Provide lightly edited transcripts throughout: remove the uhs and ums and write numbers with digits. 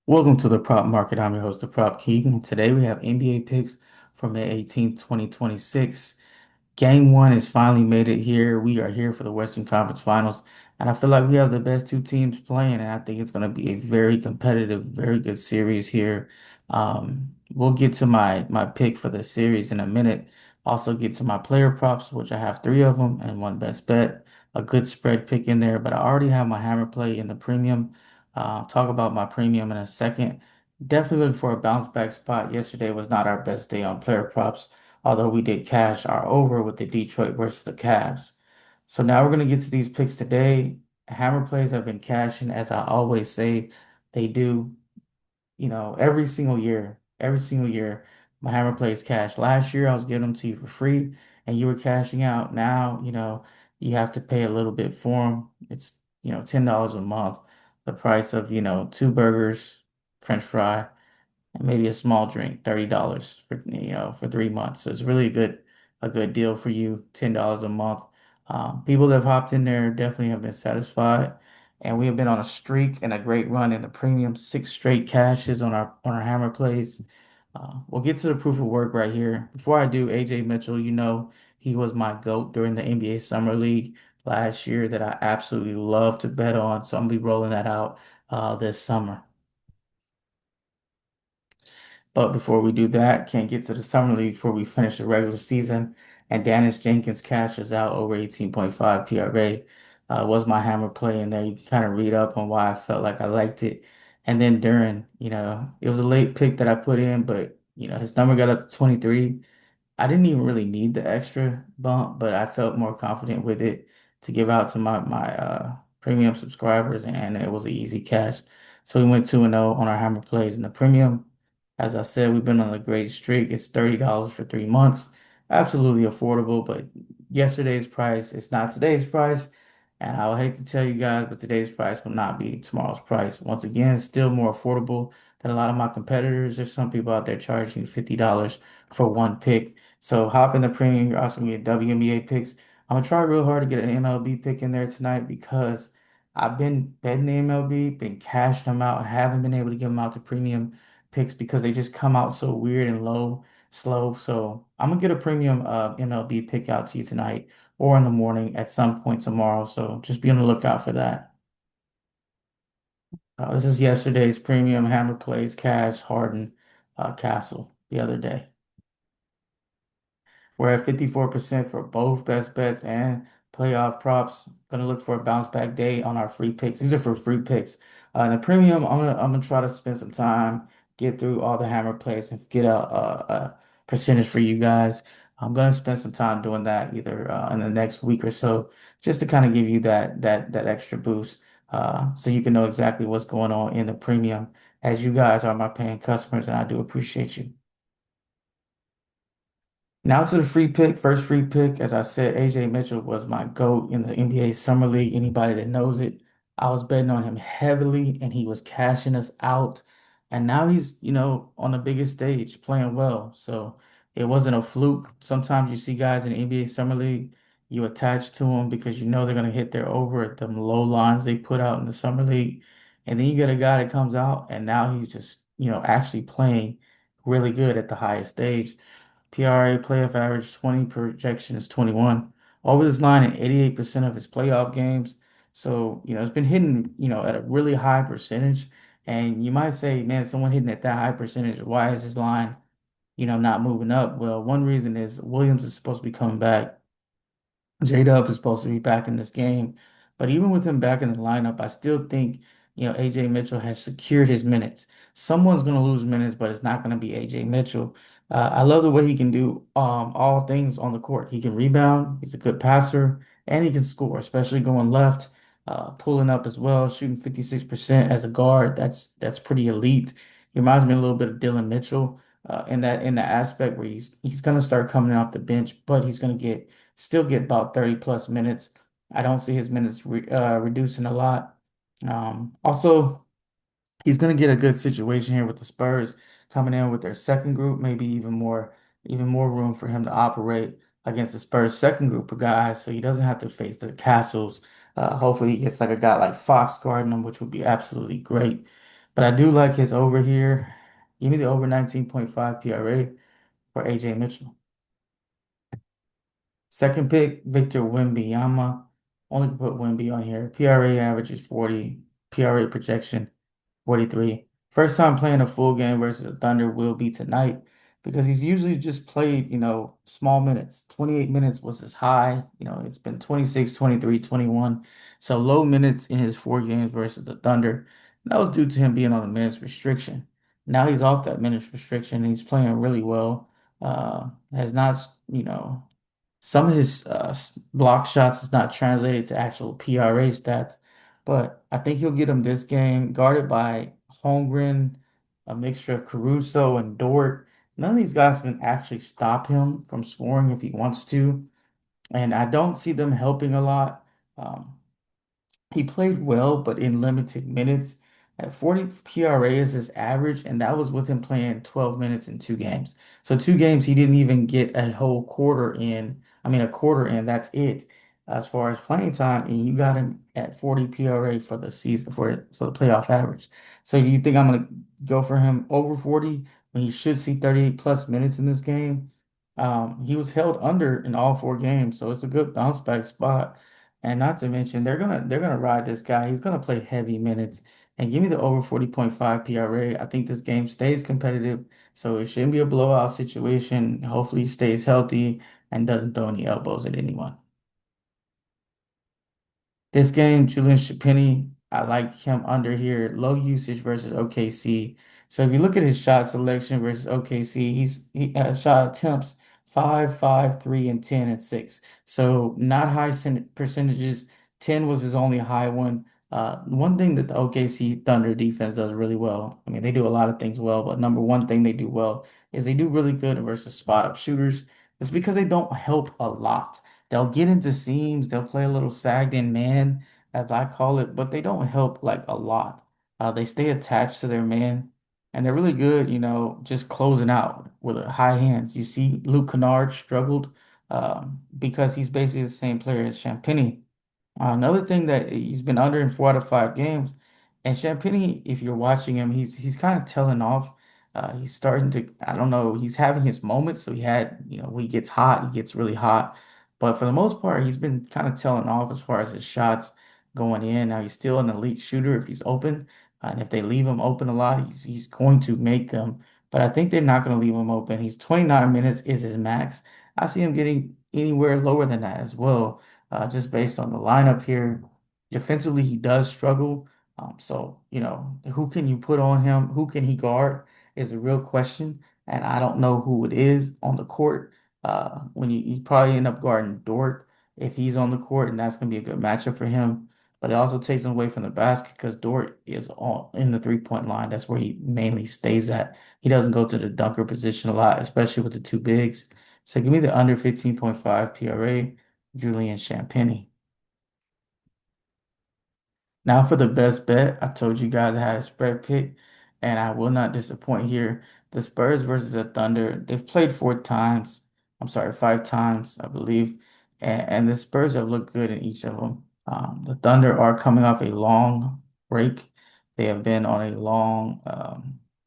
Welcome to the Prop Market. I'm your host, the Prop King, and today we have NBA picks for May 18th, 2026. Game one has finally made it here. We are here for the Western Conference Finals, and I feel like we have the best two teams playing, and I think it's going to be a very competitive, very good series here. We'll get to my pick for the series in a minute. Also get to my player props, which I have three of them and one best bet, a good spread pick in there, but I already have my hammer play in the premium. Talk about my premium in a second. Definitely looking for a bounce back spot. Yesterday was not our best day on player props, although we did cash our over with the Detroit versus the Cavs. So now we're going to get to these picks today. Hammer plays have been cashing, as I always say they do, every single year, my hammer plays cash. Last year, I was giving them to you for free and you were cashing out. Now, you have to pay a little bit for them. It's, $10 a month, the price of, two burgers, French fry, and maybe a small drink, $30 for 3 months. So it's really a good deal for you, $10 a month. People that have hopped in there definitely have been satisfied, and we have been on a streak and a great run in the premium, six straight cashes on our hammer plays. We'll get to the proof of work right here. Before I do, AJ Mitchell, he was my GOAT during the NBA Summer League last year that I absolutely love to bet on. So I'm gonna be rolling that out this summer. But before we do that, can't get to the summer league before we finish the regular season. And Dennis Jenkins cashes out over 18.5 PRA. Was my hammer play in there. You can kind of read up on why I felt like I liked it. And then Duran, it was a late pick that I put in, but his number got up to 23. I didn't even really need the extra bump, but I felt more confident with it to give out to my premium subscribers, and it was an easy cash. So we went 2-0 on our hammer plays in the premium. As I said, we've been on a great streak. It's $30 for 3 months. Absolutely affordable, but yesterday's price is not today's price. And I would hate to tell you guys, but today's price will not be tomorrow's price. Once again, still more affordable than a lot of my competitors. There's some people out there charging $50 for one pick. So hop in the premium. You're also gonna get WNBA picks. I'm gonna try real hard to get an MLB pick in there tonight because I've been betting the MLB, been cashing them out. I haven't been able to get them out to premium picks because they just come out so weird and slow. So I'm gonna get a premium MLB pick out to you tonight or in the morning at some point tomorrow. So just be on the lookout for that. This is yesterday's premium hammer plays cash Harden Castle the other day. We're at 54% for both best bets and playoff props. Gonna look for a bounce back day on our free picks. These are for free picks. In the premium, I'm gonna try to spend some time, get through all the hammer plays, and get a percentage for you guys. I'm gonna spend some time doing that either in the next week or so, just to kind of give you that extra boost, so you can know exactly what's going on in the premium. As you guys are my paying customers, and I do appreciate you. Now to the free pick. First free pick, as I said, AJ Mitchell was my GOAT in the NBA Summer League. Anybody that knows it, I was betting on him heavily and he was cashing us out. And now he's, on the biggest stage playing well. So it wasn't a fluke. Sometimes you see guys in the NBA Summer League, you attach to them because you know they're going to hit their over at them low lines they put out in the Summer League. And then you get a guy that comes out and now he's just, actually playing really good at the highest stage. PRA playoff average 20, projection is 21. Over this line in 88% of his playoff games. So, it's been hitting, at a really high percentage. And you might say, man, someone hitting at that high percentage, why is his line, not moving up? Well, one reason is Williams is supposed to be coming back. J-Dub is supposed to be back in this game. But even with him back in the lineup, I still think, AJ Mitchell has secured his minutes. Someone's going to lose minutes, but it's not going to be AJ Mitchell. I love the way he can do all things on the court. He can rebound, he's a good passer, and he can score, especially going left, pulling up as well, shooting 56% as a guard. That's pretty elite. He reminds me a little bit of Dylan Mitchell in the aspect where he's going to start coming off the bench, but he's going to still get about 30 plus minutes. I don't see his minutes reducing a lot. Also, he's going to get a good situation here with the Spurs coming in with their second group, maybe even more room for him to operate against the Spurs second group of guys, so he doesn't have to face the Castles. Hopefully, he gets like a guy like Fox guarding him, which would be absolutely great. But I do like his over here. Give me the over 19.5 PRA for AJ Mitchell. Second pick, Victor Wembanyama. Only can put Wemby on here. PRA average is 40. PRA projection 43. First time playing a full game versus the Thunder will be tonight because he's usually just played, small minutes. 28 minutes was his high. It's been 26, 23, 21. So low minutes in his four games versus the Thunder. That was due to him being on a minutes restriction. Now he's off that minutes restriction and he's playing really well. Has not, some of his block shots is not translated to actual PRA stats, but I think he'll get him this game, guarded by Holmgren, a mixture of Caruso and Dort. None of these guys can actually stop him from scoring if he wants to, and I don't see them helping a lot. Um, he played well, but in limited minutes. At 40 PRA is his average, and that was with him playing 12 minutes in two games. So two games, he didn't even get a whole quarter in. I mean, a quarter in, that's it as far as playing time. And you got him at 40 PRA for the season, for the playoff average. So do you think I'm going to go for him over 40 when he should see 38 plus minutes in this game? He was held under in all four games, so it's a good bounce back spot. And not to mention, they're gonna ride this guy. He's gonna play heavy minutes. And give me the over 40.5 PRA. I think this game stays competitive, so it shouldn't be a blowout situation. Hopefully, he stays healthy and doesn't throw any elbows at anyone. This game, Julian Champagnie, I like him under here. Low usage versus OKC. So if you look at his shot selection versus OKC, he shot attempts 5, 5, 3, and 10 and 6. So not high percentages. 10 was his only high one. One thing that the OKC Thunder defense does really well. I mean, they do a lot of things well, but number one thing they do well is they do really good versus spot up shooters. It's because they don't help a lot. They'll get into seams, they'll play a little sagged in man, as I call it, but they don't help like a lot. They stay attached to their man, and they're really good, just closing out with a high hands. You see, Luke Kennard struggled because he's basically the same player as Champagnie. Another thing that he's been under in 4 out of 5 games, and Champagnie, if you're watching him, he's kind of telling off. He's starting to, I don't know, he's having his moments. So he had, when he gets hot, he gets really hot. But for the most part, he's been kind of telling off as far as his shots going in. Now he's still an elite shooter if he's open, and if they leave him open a lot, he's going to make them. But I think they're not going to leave him open. He's 29 minutes is his max. I see him getting anywhere lower than that as well just based on the lineup here. Defensively, he does struggle. So, who can you put on him? Who can he guard is a real question. And I don't know who it is on the court. When you probably end up guarding Dort if he's on the court, and that's going to be a good matchup for him. But it also takes him away from the basket because Dort is in the 3-point line. That's where he mainly stays at. He doesn't go to the dunker position a lot, especially with the two bigs. So give me the under 15.5 PRA. Julian Champagnie. Now for the best bet, I told you guys I had a spread pick, and I will not disappoint here. The Spurs versus the Thunder, they've played 4 times. I'm sorry, 5 times, I believe. And the Spurs have looked good in each of them. The Thunder are coming off a long break. They have been on a long,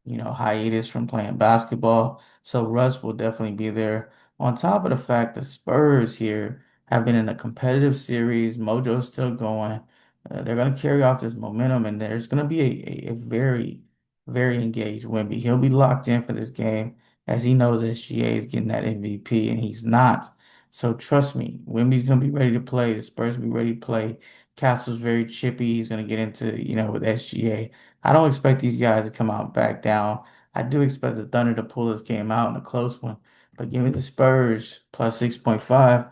hiatus from playing basketball. So Russ will definitely be there. On top of the fact the Spurs here have been in a competitive series. Mojo's still going. They're going to carry off this momentum, and there's going to be a very, very engaged Wemby. He'll be locked in for this game as he knows SGA is getting that MVP, and he's not. So trust me, Wemby's going to be ready to play. The Spurs will be ready to play. Castle's very chippy. He's going to get into, with SGA. I don't expect these guys to come out back down. I do expect the Thunder to pull this game out in a close one, but give me the Spurs plus 6.5.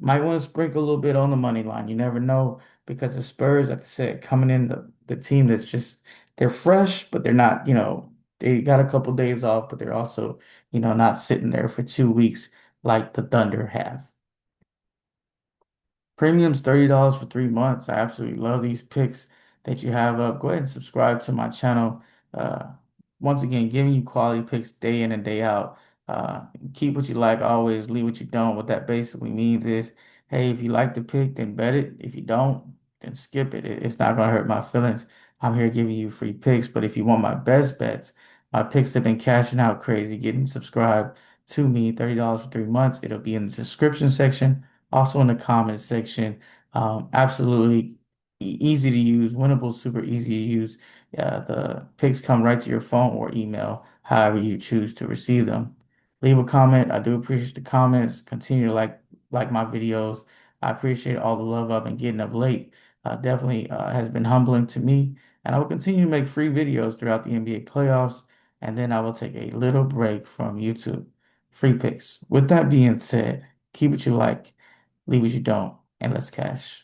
Might want to sprinkle a little bit on the money line. You never know because the Spurs, like I said, coming in the team that's just they're fresh, but they're not, they got a couple days off, but they're also, not sitting there for 2 weeks like the Thunder have. Premium's $30 for 3 months. I absolutely love these picks that you have up. Go ahead and subscribe to my channel. Uh, Once again, giving you quality picks day in and day out. Keep what you like always, leave what you don't. What that basically means is, hey, if you like the pick, then bet it. If you don't, then skip it. It's not going to hurt my feelings. I'm here giving you free picks. But if you want my best bets, my picks have been cashing out crazy, getting subscribed to me, $30 for 3 months. It'll be in the description section, also in the comments section. Absolutely easy to use, winnable, super easy to use. The picks come right to your phone or email, however you choose to receive them. Leave a comment. I do appreciate the comments. Continue to like my videos. I appreciate all the love I've been getting of late. Definitely has been humbling to me. And I will continue to make free videos throughout the NBA playoffs. And then I will take a little break from YouTube. Free picks. With that being said, keep what you like, leave what you don't, and let's cash.